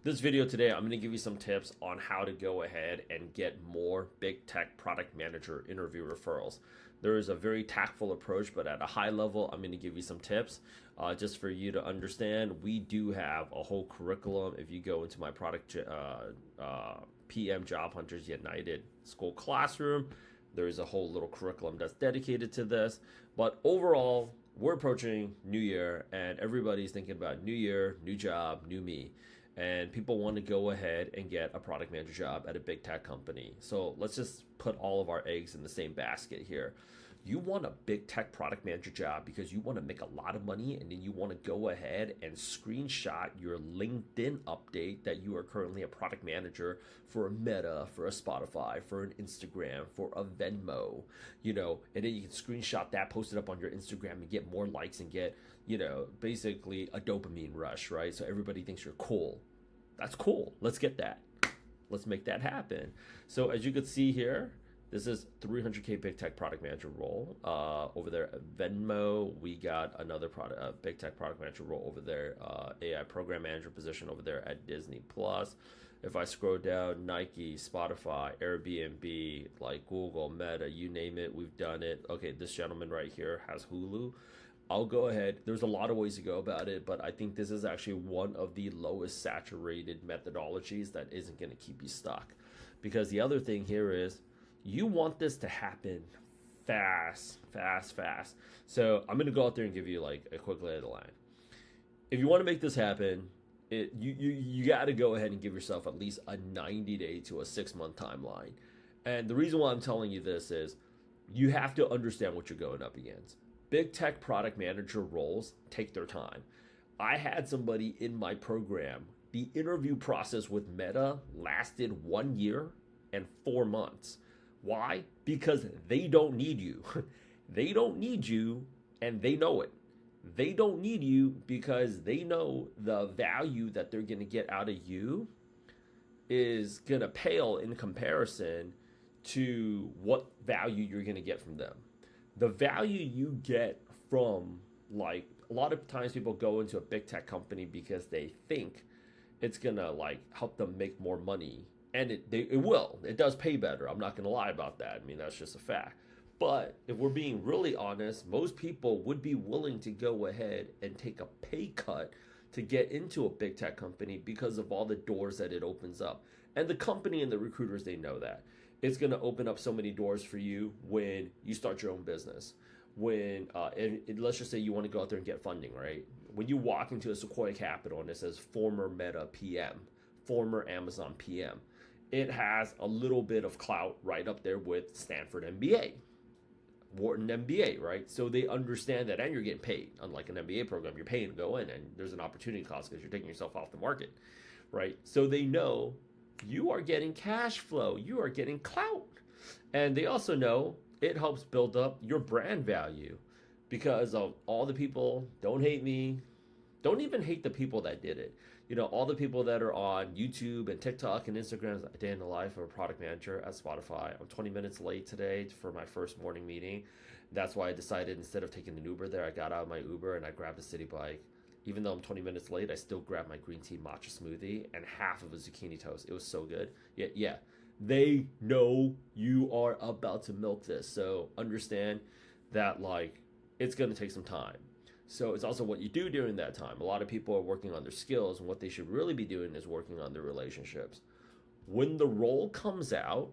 This video today, I'm going to give you some tips on how to go ahead and get more big tech product manager interview referrals. There is a very tactful approach, but at a high level, I'm going to give you some tips just for you to understand. We do have a whole curriculum. If you go into my PM Job Hunters United School Classroom, there is a whole little curriculum that's dedicated to this. But overall, we're approaching New Year, and everybody's thinking about New Year, new job, new me. And people want to go ahead and get a product manager job at a big tech company. So let's just put all of our eggs in the same basket here. You want a big tech product manager job because you want to make a lot of money, and then you want to go ahead and screenshot your LinkedIn update that you are currently a product manager for a Meta, for a Spotify, for an Instagram, for a Venmo, and then you can screenshot that, post it up on your Instagram and get more likes and get, basically a dopamine rush, right? So everybody thinks you're cool. That's cool. Let's get that. Let's make that happen. So as you can see here, this is 300K big tech product manager role. Over there at Venmo, we got another big tech product manager role over there. AI program manager position over there at Disney Plus. If I scroll down, Nike, Spotify, Airbnb, like Google, Meta, you name it, we've done it. Okay, this gentleman right here has Hulu. I'll go ahead. There's a lot of ways to go about it, but I think this is actually one of the lowest saturated methodologies that isn't going to keep you stuck. Because the other thing here is, you want this to happen fast. So I'm going to go out there and give you like a quick lay of the land. If you want to make this happen, you got to go ahead and give yourself at least a 90-day to a 6-month timeline. And the reason why I'm telling you this is you have to understand what you're going up against. Big tech product manager roles take their time. I had somebody in my program, the interview process with Meta lasted 1 year and 4 months. Why? Because they don't need you. They don't need you, and they know it. They don't need you because they know the value that they're going to get out of you is going to pale in comparison to what value you're going to get from them. The value you get from, like, a lot of times people go into a big tech company because they think it's going to, like, help them make more money. And it will. It does pay better. I'm not going to lie about that. I mean, that's just a fact. But if we're being really honest, most people would be willing to go ahead and take a pay cut to get into a big tech company because of all the doors that it opens up. And the company and the recruiters, they know that. It's going to open up so many doors for you when you start your own business. When, let's just say you want to go out there and get funding, right? When you walk into a Sequoia Capital and it says former Meta PM, former Amazon PM, it has a little bit of clout right up there with Stanford MBA, Wharton MBA, right? So they understand that, and you're getting paid. Unlike an MBA program, you're paying to go in, and there's an opportunity cost because you're taking yourself off the market, right? So they know you are getting cash flow, you are getting clout. And they also know it helps build up your brand value because of all the people, don't hate me, don't even hate the people that did it. All the people that are on YouTube and TikTok and Instagram, a day in the life of a product manager at Spotify. I'm 20 minutes late today for my first morning meeting. That's why I decided instead of taking an Uber there, I got out of my Uber and I grabbed a city bike. Even though I'm 20 minutes late, I still grabbed my green tea matcha smoothie and half of a zucchini toast. It was so good. Yeah. They know you are about to milk this. So understand that, like, it's going to take some time. So it's also what you do during that time. A lot of people are working on their skills, and what they should really be doing is working on their relationships. When the role comes out,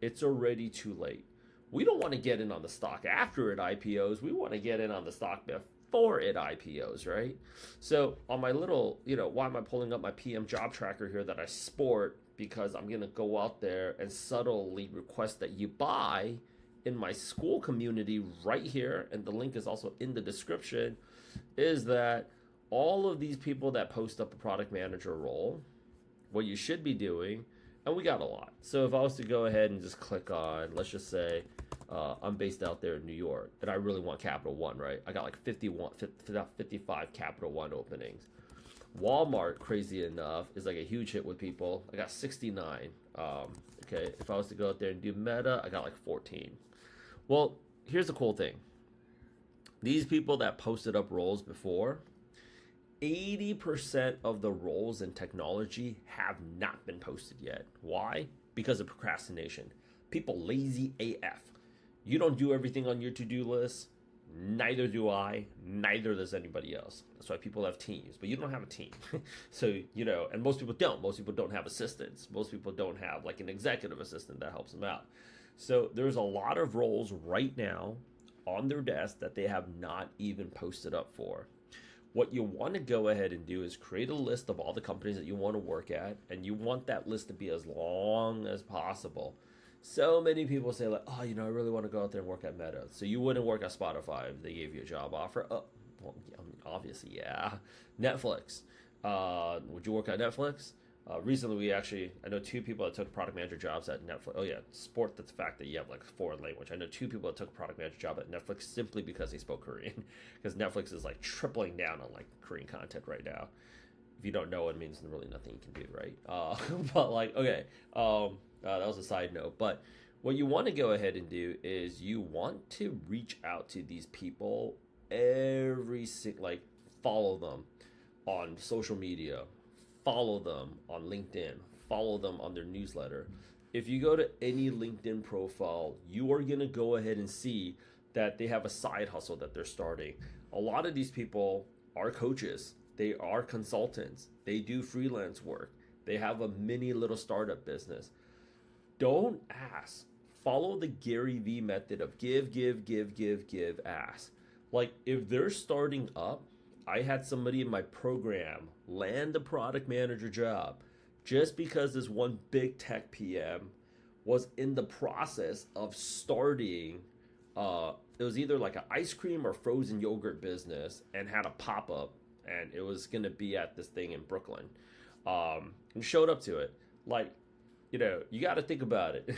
it's already too late. We don't want to get in on the stock after it IPOs. We want to get in on the stock before it IPOs, right? So on my little, why am I pulling up my PM job tracker here that I sport? Because I'm going to go out there and subtly request that you buy in my school community right here, and the link is also in the description, is that all of these people that post up a product manager role, what you should be doing, and we got a lot. So if I was to go ahead and just click on, let's just say I'm based out there in New York, and I really want Capital One, right? I got like 55 Capital One openings. Walmart, crazy enough, is like a huge hit with people. I got 69. Okay, if I was to go out there and do Meta, I got like 14. Well, here's the cool thing. These people that posted up roles before, 80% of the roles in technology have not been posted yet. Why? Because of procrastination. People lazy AF. You don't do everything on your to-do list. Neither do I. Neither does anybody else. That's why people have teams, but you don't have a team. So, and most people don't. Most people don't have assistants. Most people don't have like an executive assistant that helps them out. So there's a lot of roles right now on their desk that they have not even posted up for. What you want to go ahead and do is create a list of all the companies that you want to work at, and you want that list to be as long as possible. So many people say like, oh, I really want to go out there and work at Meta. So you wouldn't work at Spotify if they gave you a job offer. Oh, well, obviously, yeah. Netflix. Would you work at Netflix? Recently, I know two people that took product manager jobs at Netflix. Oh yeah, sport the fact that you have like foreign language. I know two people that took a product manager job at Netflix simply because they spoke Korean. Because Netflix is like tripling down on like Korean content right now. If you don't know, it means really nothing you can do, right? But like, okay, that was a side note. But what you want to go ahead and do is you want to reach out to these people follow them on social media, follow them on LinkedIn, follow them on their newsletter. If you go to any LinkedIn profile, you are going to go ahead and see that they have a side hustle that they're starting. A lot of these people are coaches. They are consultants. They do freelance work. They have a mini little startup business. Don't ask. Follow the Gary Vee method of give, ask. Like if they're starting up, I had somebody in my program land a product manager job just because this one big tech PM was in the process of starting, it was either like an ice cream or frozen yogurt business and had a pop-up, and it was going to be at this thing in Brooklyn, and showed up to it. Like, you got to think about it.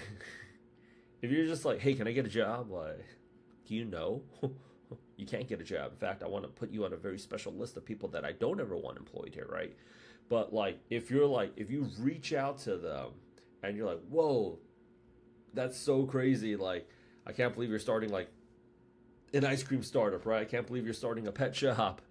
If you're just like, hey, can I get a job? Like, you can't get a job. In fact, I want to put you on a very special list of people that I don't ever want employed here, right? But like, if you reach out to them and you're like, whoa, that's so crazy. Like, I can't believe you're starting like an ice cream startup, right? I can't believe you're starting a pet shop.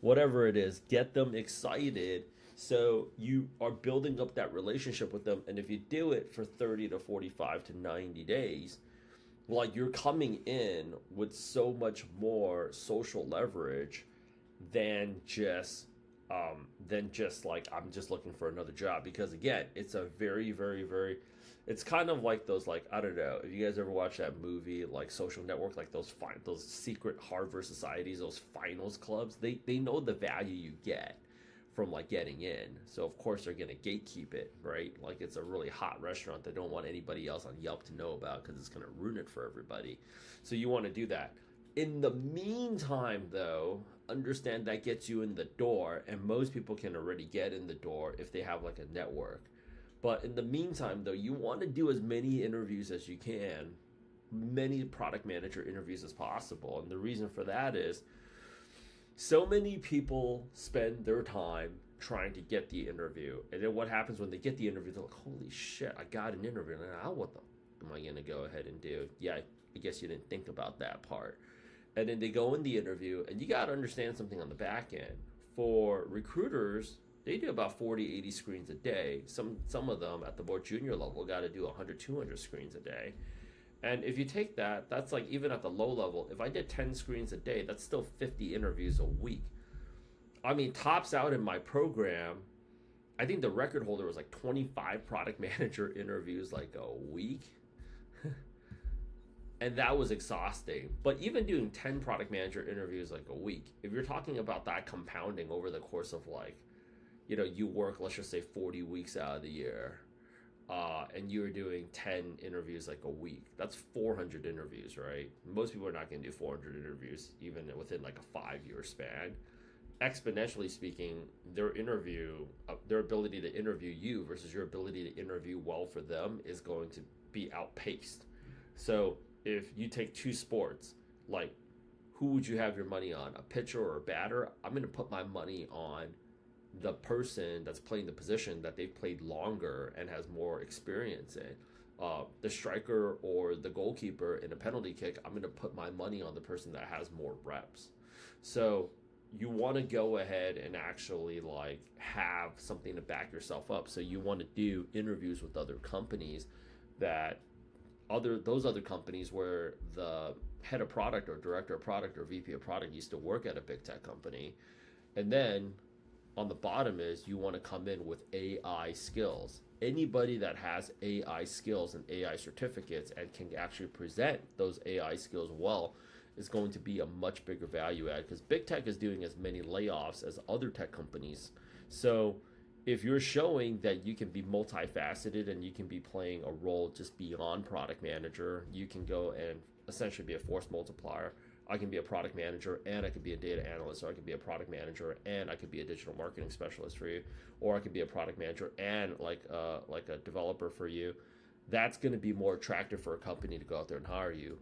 Whatever it is, get them excited. So you are building up that relationship with them. And if you do it for 30 to 45 to 90 days, like you're coming in with so much more social leverage than just like, I'm just looking for another job. Because again, it's a very, very, very, it's kind of like those, like, I don't know if you guys ever watch that movie like Social Network, like those secret Harvard societies, those finals clubs. They know the value you get from like getting in, so of course they're gonna gatekeep it, right? Like it's a really hot restaurant they don't want anybody else on Yelp to know about because it's gonna ruin it for everybody. So you want to do that. In the meantime, though, understand that gets you in the door, and most people can already get in the door if they have like a network. But in the meantime, though, you want to do as many interviews as you can, many product manager interviews as possible. And the reason for that is so many people spend their time trying to get the interview. And then what happens when they get the interview, they're like, holy shit, I got an interview. And now what the am I going to go ahead and do? Yeah, I guess you didn't think about that part. And then they go in the interview, and you got to understand something on the back end. For recruiters, they do about 40, 80 screens a day. Some of them at the more junior level got to do 100, 200 screens a day. And if you take that, that's like, even at the low level, if I did 10 screens a day, that's still 50 interviews a week. I mean, tops out in my program, I think the record holder was like 25 product manager interviews like a week. And that was exhausting. But even doing 10 product manager interviews like a week, if you're talking about that compounding over the course of like, you work, let's just say 40 weeks out of the year, and you're doing 10 interviews like a week, that's 400 interviews, right? Most people are not going to do 400 interviews even within like a 5-year span. Exponentially speaking, their ability to interview you versus your ability to interview well for them is going to be outpaced. So if you take two sports, like, who would you have your money on, a pitcher or a batter? I'm going to put my money on the person that's playing the position that they've played longer and has more experience in. The striker or the goalkeeper in a penalty kick, I'm going to put my money on the person that has more reps. So you want to go ahead and actually like have something to back yourself up. So you want to do interviews with other companies that those other companies where the head of product or director of product or VP of product used to work at a big tech company. And then on the bottom is you want to come in with AI skills. Anybody that has AI skills and AI certificates and can actually present those AI skills well is going to be a much bigger value add because big tech is doing as many layoffs as other tech companies. So if you're showing that you can be multifaceted and you can be playing a role just beyond product manager, you can go and essentially be a force multiplier. I can be a product manager and I could be a data analyst, or I could be a product manager and I could be a digital marketing specialist for you, or I could be a product manager and like a developer for you. That's going to be more attractive for a company to go out there and hire you.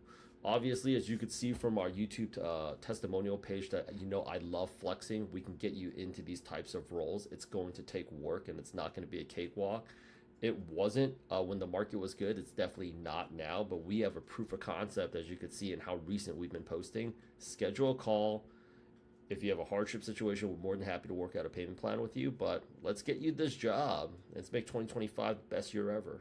Obviously, as you could see from our YouTube testimonial page, that I love flexing. We can get you into these types of roles. It's going to take work and it's not going to be a cakewalk. It wasn't when the market was good. It's definitely not now, but we have a proof of concept, as you could see in how recent we've been posting. Schedule a call. If you have a hardship situation, we're more than happy to work out a payment plan with you, but let's get you this job. Let's make 2025 the best year ever.